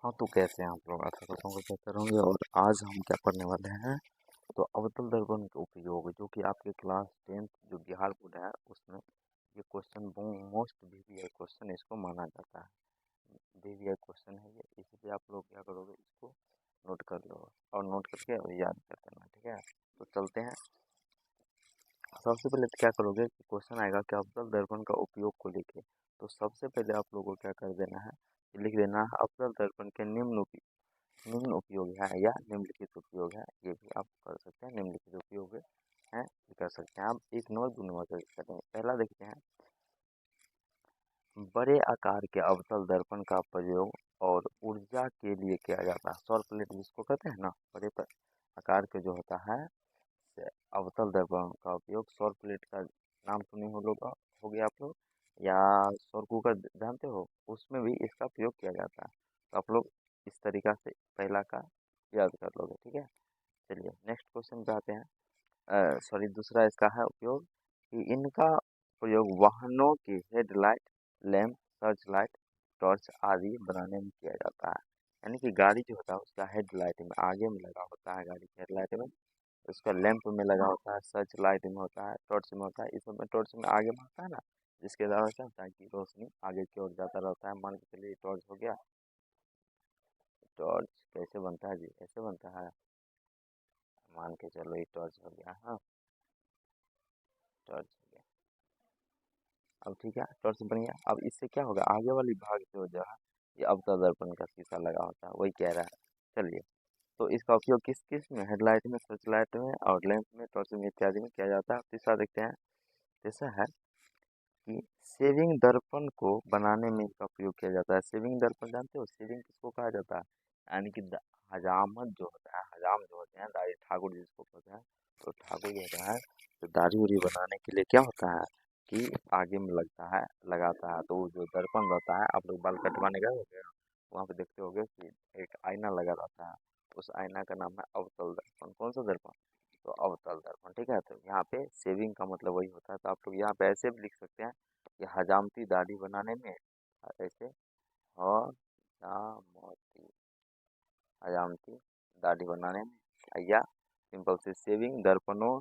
हाँ, तो कैसे हैं आप लोग? आशा करता हूँ कि बेहतर होंगे। और आज हम क्या पढ़ने वाले हैं, तो अवतल दर्पण के उपयोग, जो कि आपके क्लास 10th जो बिहार बोर्ड है उसमें ये क्वेश्चन मोस्ट वीवीआई क्वेश्चन इसको माना जाता है। वीवीआई क्वेश्चन है ये, इसलिए आप लोग क्या करोगे, इसको नोट कर लो और नोट करके और याद कर लेना, ठीक है। तो चलते हैं। सबसे पहले तो क्या करोगे कि क्वेश्चन आएगा कि अवतल दर्पण का उपयोग को लेके, तो सबसे पहले आप लोगों को क्या कर देना है कि लिख देना है अवतल दर्पण के निम्न उपयोग है या निम्नलिखित उपयोग है। ये भी आप कर सकते हैं, निम्नलिखित उपयोग है ये कर सकते हैं आप। 1 नंबर 2 नंबर कर सकते हैं। पहला देखते हैं, बड़े आकार के अवतल दर्पण का प्रयोग और ऊर्जा के लिए किया जाता है। सौर प्लेट जिसको कहते हैं ना, आकार के जो होता है से अवतल दर्पण का उपयोग। सौर प्लेट का नाम सुने हो लोग, हो गया आप लोग, या सौर कुकर जानते हो, उसमें भी इसका प्रयोग किया जाता है। तो आप लोग इस तरीका से पहला का याद कर लोगे, ठीक है। चलिए नेक्स्ट क्वेश्चन पे आते हैं। सॉरी, दूसरा इसका है उपयोग कि इनका प्रयोग वाहनों की headlight, lamp, search light, torch आदि बनाने में किया जाता है। यानी कि गाड़ी जो होता है उसका हेडलाइट में आगे में लगा होता है, गाड़ी की हेडलाइट में उसका लैंप में लगा होता है, सर्च लाइट में होता है, टॉर्च में होता है। इस सब में टॉर्च में आगे में होता है ना, जिसके द्वारा क्या होता है कि रोशनी आगे की ओर जाता रहता है। मान के चलिए टॉर्च हो गया। टॉर्च कैसे बनता है जी? ऐसे बनता है। मान के चलो ये टॉर्च हो गया। हाँ, टॉर्च हो गया। अब ठीक है, टॉर्च बन गया। अब इससे क्या होगा, आगे वाली भाग जो है ये अवतल दर्पण का शीशा लगा होता है, वही कह रहा है। चलिए, तो इसका उपयोग किस किस में, हेडलाइट में, सर्च लाइट में और लैंप में, टॉर्च में इत्यादि में किया जाता है। तीसरा देखते हैं। तीसरा है कि सेविंग दर्पण को बनाने में इसका प्रयोग किया जाता है। सेविंग दर्पण जानते हो, सेविंग किसको कहा जाता है? यानी कि हजामत जो होता है, हजाम जो होते हैं, दाढ़ी ठाकुर जिसको कहते हैं, तो ठाकुर जो होता है, तो दाढ़ी उड़ी बनाने के लिए क्या होता है कि आगे में लगता है, लगाता है। तो वो जो दर्पण रहता है, आप लोग बाल कटवाने गए होगे, वहाँ पे देखते होगे कि एक आईना लगा रहता है। उस आईना का नाम है अवतल दर्पण। कौन सा दर्पण? तो अवतल दर्पण, ठीक है। तो यहाँ पे सेविंग का मतलब वही होता है। तो आप लोग यहाँ पे ऐसे भी लिख सकते हैं कि हजामती दाढ़ी बनाने में, ऐसे हजामती, हजामती दाढ़ी बनाने में, या सिंपल से सेविंग दर्पणों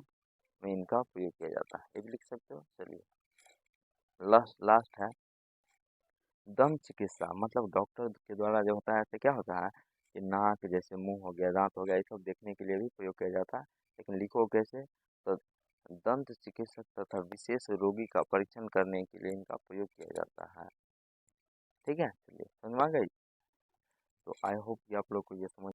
में इनका प्रयोग किया जाता है, ये भी लिख सकते हो। चलिए लास्ट लास्ट है, दंत चिकित्सा, मतलब डॉक्टर के द्वारा जो होता है, ऐसे क्या होता है कि नाक जैसे, मुंह हो गया, दांत हो गया, ये सब देखने के लिए भी प्रयोग किया जाता है। लेकिन लिखो कैसे, तो दंत चिकित्सक तथा विशेष रोगी का परीक्षण करने के लिए इनका प्रयोग किया जाता है, ठीक है। चलिए समझ में आ गई। तो आई होप कि आप लोग को ये समझ